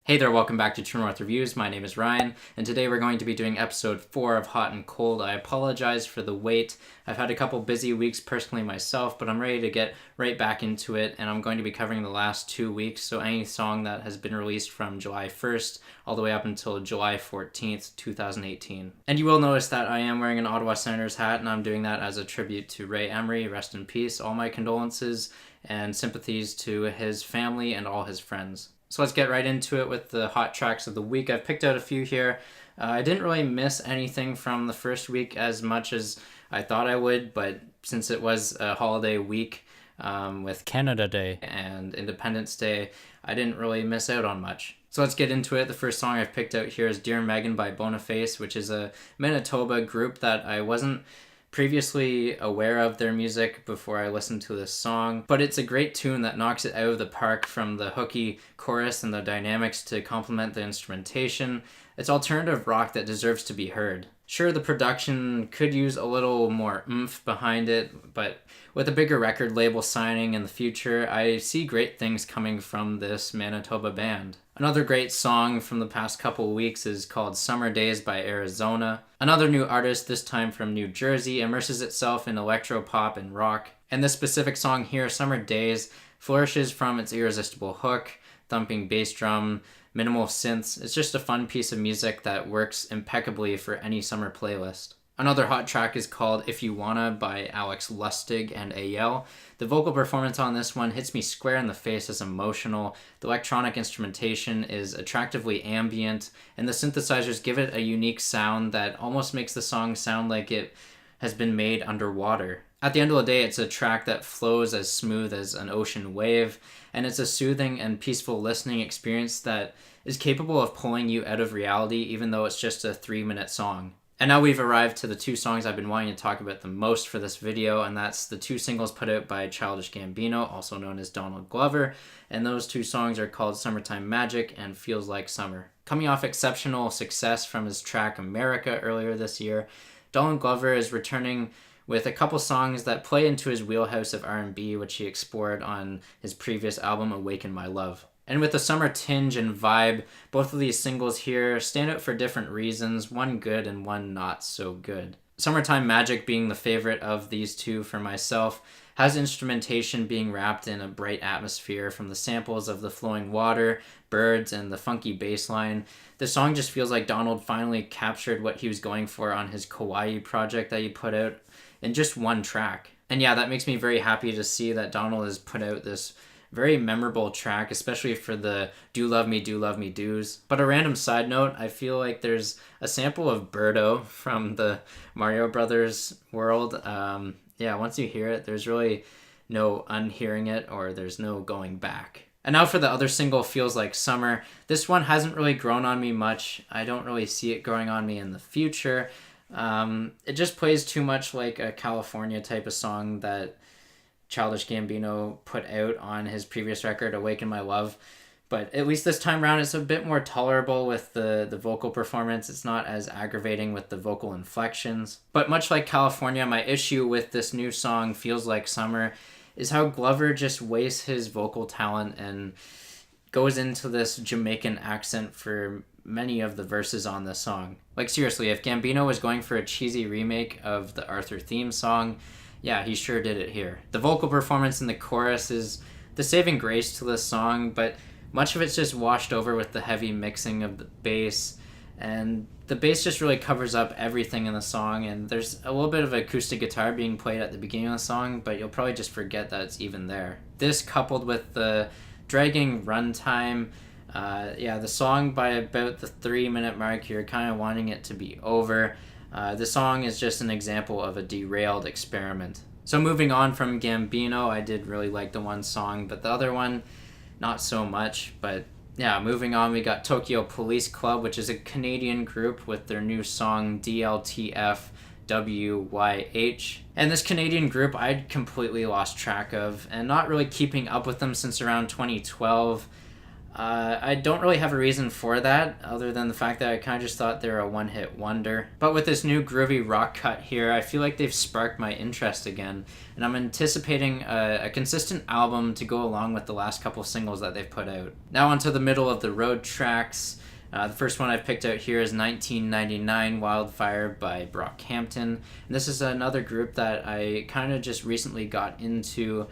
Hey there, welcome back to True North Reviews. My name is Ryan, and today we're going to be doing episode 4 of Hot and Cold. I apologize for the wait. I've had a couple busy weeks personally myself, but I'm ready to get right back into it, and I'm going to be covering the last 2 weeks, so any song that has been released from July 1st all the way up until July 14th, 2018. And you will notice that I am wearing an Ottawa Senators hat, and I'm doing that as a tribute to Ray Emery. Rest in peace. All my condolences and sympathies to his family and all his friends. So let's get right into it with the hot tracks of the week. I've picked out a few here. I didn't really miss anything from the first week as much as I thought I would, but since it was a holiday week with Canada Day and Independence Day, I didn't really miss out on much. So let's get into it. The first song I've picked out here is Dear Megan by Boniface, which is a Manitoba group that I wasn't previously aware of their music before I listened to this song, but it's a great tune that knocks it out of the park from the hooky chorus and the dynamics to complement the instrumentation. It's alternative rock that deserves to be heard. Sure, the production could use a little more oomph behind it, but with a bigger record label signing in the future, I see great things coming from this Manitoba band. Another great song from the past couple of weeks is called Summer Days by Arizona. Another new artist, this time from New Jersey, immerses itself in electro-pop and rock. And this specific song here, Summer Days, flourishes from its irresistible hook, thumping bass drum, minimal synths. It's just a fun piece of music that works impeccably for any summer playlist. Another hot track is called If You Wanna by Lustig and Ayelle. The vocal performance on this one hits me square in the face as emotional. The electronic instrumentation is attractively ambient, and the synthesizers give it a unique sound that almost makes the song sound like it has been made underwater. At the end of the day, it's a track that flows as smooth as an ocean wave, and it's a soothing and peaceful listening experience that is capable of pulling you out of reality even though it's just a 3-minute song. And now we've arrived to the 2 songs I've been wanting to talk about the most for this video, and that's the 2 singles put out by Childish Gambino, also known as Donald Glover, and those 2 songs are called Summertime Magic and Feels Like Summer. Coming off exceptional success from his track America earlier this year, Donald Glover is returning with a couple songs that play into his wheelhouse of R&B, which he explored on his previous album Awaken My Love. And with the summer tinge and vibe, both of these singles here stand out for different reasons, one good and one not so good. Summertime Magic being the favorite of these 2 for myself, has instrumentation being wrapped in a bright atmosphere from the samples of the flowing water, birds, and the funky bass line. The song just feels like Donald finally captured what he was going for on his Kauai project that he put out in just one track. And yeah, that makes me very happy to see that Donald has put out this very memorable track, especially for the Do Love Me do's. But a random side note, I feel like there's a sample of Birdo from the Mario Brothers world. Once you hear it, there's really no unhearing it, or there's no going back. And now for the other single, Feels Like Summer. This one hasn't really grown on me much. I don't really see it growing on me in the future. It just plays too much like a California type of song that Childish Gambino put out on his previous record, Awaken My Love. But at least this time around, it's a bit more tolerable with the vocal performance. It's not as aggravating with the vocal inflections. But much like California, my issue with this new song, Feels Like Summer, is how Glover just wastes his vocal talent and goes into this Jamaican accent for many of the verses on this song. Like seriously, if Gambino was going for a cheesy remake of the Arthur theme song, yeah, he sure did it here. The vocal performance in the chorus is the saving grace to this song, but much of it's just washed over with the heavy mixing of the bass, and the bass just really covers up everything in the song, and there's a little bit of acoustic guitar being played at the beginning of the song, but you'll probably just forget that it's even there. This coupled with the dragging runtime, the song by about the 3-minute mark, you're kind of wanting it to be over. The song is just an example of a derailed experiment. So moving on from Gambino, I did really like the one song, but the other one, not so much. But yeah, moving on, we got Tokyo Police Club, which is a Canadian group with their new song DLTFWYH. And this Canadian group I'd completely lost track of and not really keeping up with them since around 2012. I don't really have a reason for that, other than the fact that I kind of just thought they were a one-hit wonder. But with this new groovy rock cut here, I feel like they've sparked my interest again, and I'm anticipating a consistent album to go along with the last couple singles that they've put out. Now onto the middle of the road tracks. The first one I've picked out here is 1999 Wildfire by Brockhampton. And this is another group that I kind of just recently got into.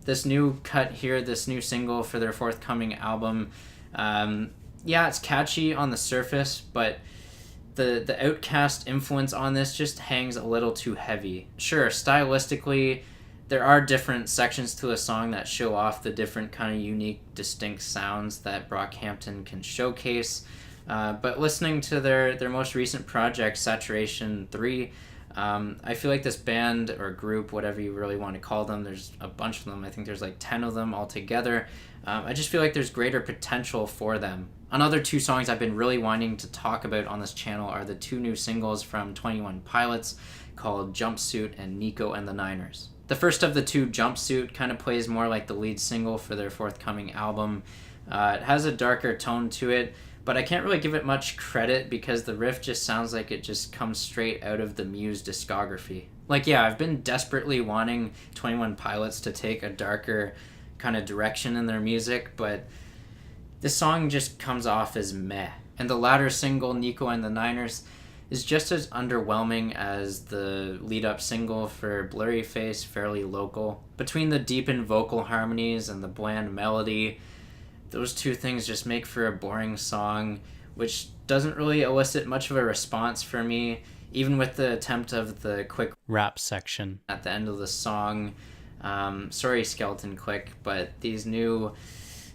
This new cut here, this new single for their forthcoming album, yeah, it's catchy on the surface, but the Outkast influence on this just hangs a little too heavy. Sure, stylistically, there are different sections to a song that show off the different kind of unique, distinct sounds that Brockhampton can showcase, but listening to their most recent project, Saturation 3, I feel like this band or group, whatever you really want to call them, there's a bunch of them. I think there's like 10 of them altogether. I just feel like there's greater potential for them. Another two songs I've been really wanting to talk about on this channel are the two new singles from 21 Pilots called Jumpsuit and Nico and the Niners. The first of the two, Jumpsuit, kind of plays more like the lead single for their forthcoming album. It has a darker tone to it, but I can't really give it much credit because the riff just sounds like it just comes straight out of the Muse discography. Like, yeah, I've been desperately wanting 21 Pilots to take a darker kind of direction in their music, but this song just comes off as meh. And the latter single, Nico and the Niners, is just as underwhelming as the lead-up single for Blurryface, Fairly Local. Between the deepened vocal harmonies and the bland melody, those two things just make for a boring song, which doesn't really elicit much of a response for me, even with the attempt of the quick rap section at the end of the song. Sorry, Skeleton Click, but these new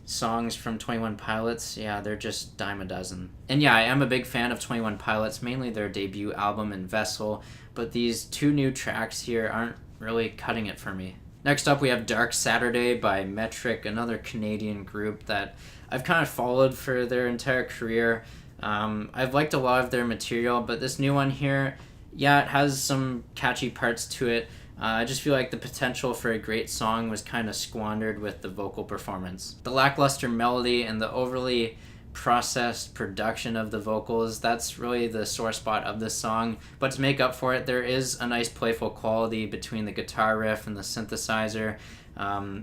songs from 21 Pilots, yeah, they're just dime a dozen. And yeah, I am a big fan of 21 Pilots, mainly their debut album and Vessel, but these two new tracks here aren't really cutting it for me. Next up, we have Dark Saturday by Metric, another Canadian group that I've kind of followed for their entire career. I've liked a lot of their material, but this new one here, yeah, it has some catchy parts to it. I just feel like the potential for a great song was kind of squandered with the vocal performance. The lackluster melody and the overly processed production of the vocals, that's really the sore spot of this song. But to make up for it, there is a nice playful quality between the guitar riff and the synthesizer.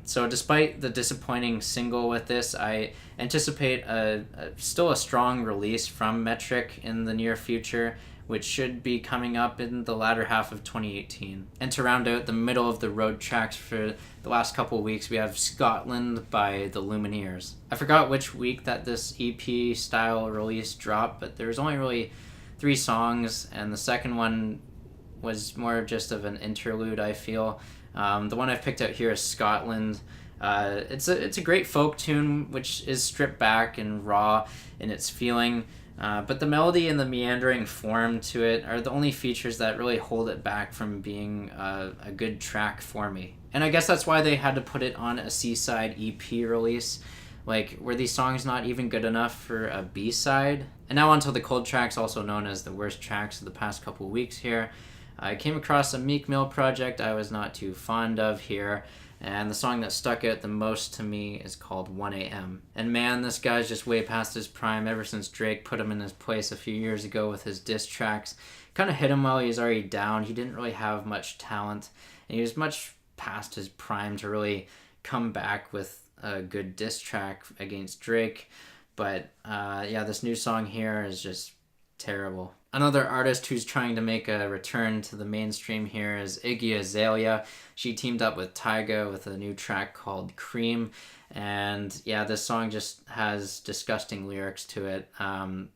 So despite the disappointing single with this, I anticipate still a strong release from Metric in the near future, which should be coming up in the latter half of 2018. And to round out the middle of the road tracks for the last couple of weeks, we have Scotland by the Lumineers. I forgot which week that this EP style release dropped, but there's only really 3 songs, and the second one was more just of an interlude, I feel. The one I've picked out here is Scotland. It's a great folk tune, which is stripped back and raw in its feeling. But the melody and the meandering form to it are the only features that really hold it back from being a good track for me. And I guess that's why they had to put it on a C-side EP release. Like, were these songs not even good enough for a B-side? And now onto the cold tracks, also known as the worst tracks of the past couple of weeks here. I came across a Meek Mill project I was not too fond of here, and the song that stuck out the most to me is called 1 a.m. And man, this guy's just way past his prime ever since Drake put him in his place a few years ago with his diss tracks. Kind of hit him while he was already down. He didn't really have much talent, and he was much past his prime to really come back with a good diss track against Drake. But yeah, this new song here is just terrible. Another artist who's trying to make a return to the mainstream here is Iggy Azalea. She teamed up with Tyga with a new track called Cream. And yeah, this song just has disgusting lyrics to it.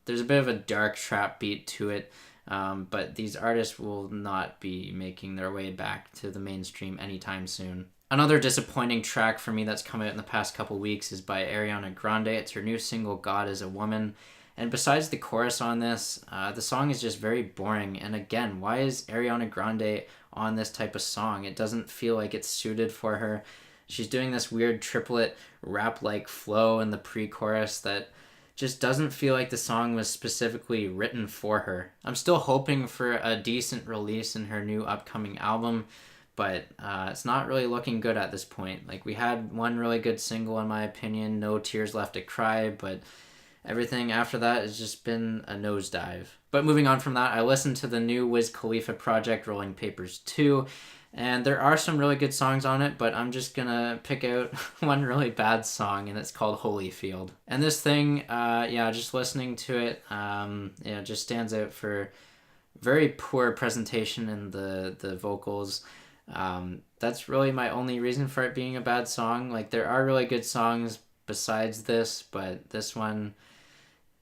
There's a bit of a dark trap beat to it, but these artists will not be making their way back to the mainstream anytime soon. Another disappointing track for me that's come out in the past couple weeks is by Ariana Grande. It's her new single, God is a Woman. And besides the chorus on this, the song is just very boring. And again, why is Ariana Grande on this type of song? It doesn't feel like it's suited for her. She's doing this weird triplet rap-like flow in the pre-chorus that just doesn't feel like the song was specifically written for her. I'm still hoping for a decent release in her new upcoming album, but it's not really looking good at this point. Like, we had one really good single, in my opinion, No Tears Left to Cry, but everything after that has just been a nosedive. But moving on from that, I listened to the new Wiz Khalifa project, Rolling Papers 2, and there are some really good songs on it, but I'm just gonna pick out one really bad song, and it's called Holyfield. And this thing, just listening to it, just stands out for very poor presentation in the vocals. That's really my only reason for it being a bad song. Like, there are really good songs besides this, but this one,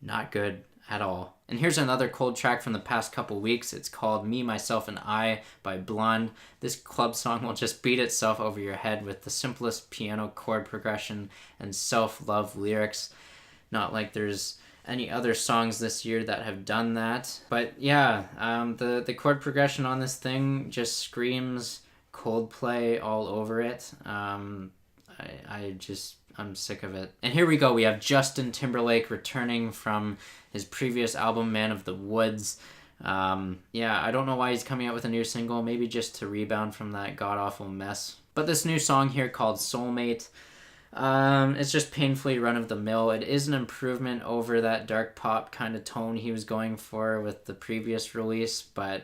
not good at all. And here's another cold track from the past couple weeks. It's called Me, Myself, and I by Blonde. This club song will just beat itself over your head with the simplest piano chord progression and self-love lyrics. Not like there's any other songs this year that have done that. But yeah, the chord progression on this thing just screams Coldplay all over it. I'm sick of it. And here we go. We have Justin Timberlake returning from his previous album, Man of the Woods. I don't know why he's coming out with a new single. Maybe just to rebound from that god-awful mess. But this new song here called Soulmate, it's just painfully run-of-the-mill. It is an improvement over that dark pop kind of tone he was going for with the previous release, but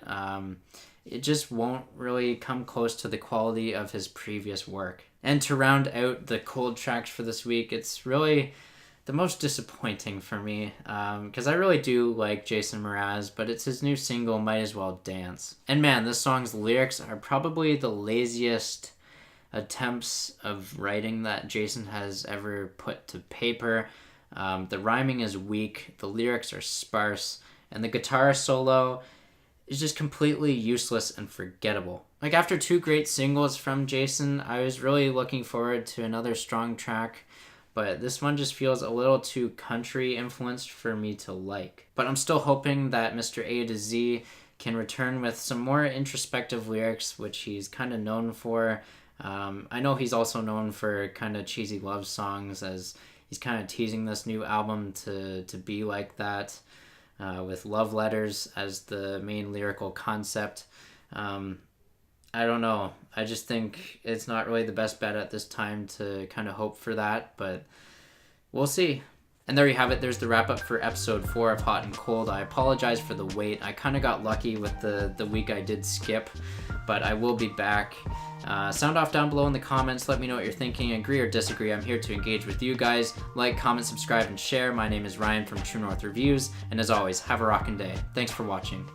it just won't really come close to the quality of his previous work. And to round out the cold tracks for this week, it's really the most disappointing for me, because I really do like Jason Mraz, but it's his new single, Might As Well Dance. And man, this song's lyrics are probably the laziest attempts of writing that Jason has ever put to paper. The rhyming is weak, the lyrics are sparse, and the guitar solo is just completely useless and forgettable. Like, after two great singles from Jason, I was really looking forward to another strong track, but this one just feels a little too country influenced for me to like. But I'm still hoping that Mr. A to Z can return with some more introspective lyrics, which he's kind of known for. I know he's also known for kind of cheesy love songs, as he's kind of teasing this new album to be like that, with love letters as the main lyrical concept. I don't know. I just think it's not really the best bet at this time to kind of hope for that, but we'll see. And there you have it. There's the wrap up for episode 4 of Hot and Cold. I apologize for the wait. I kind of got lucky with the week I did skip, but I will be back. Sound off down below in the comments. Let me know what you're thinking. Agree or disagree. I'm here to engage with you guys. Like, comment, subscribe, and share. My name is Ryan from True North Reviews. And as always, have a rockin' day. Thanks for watching.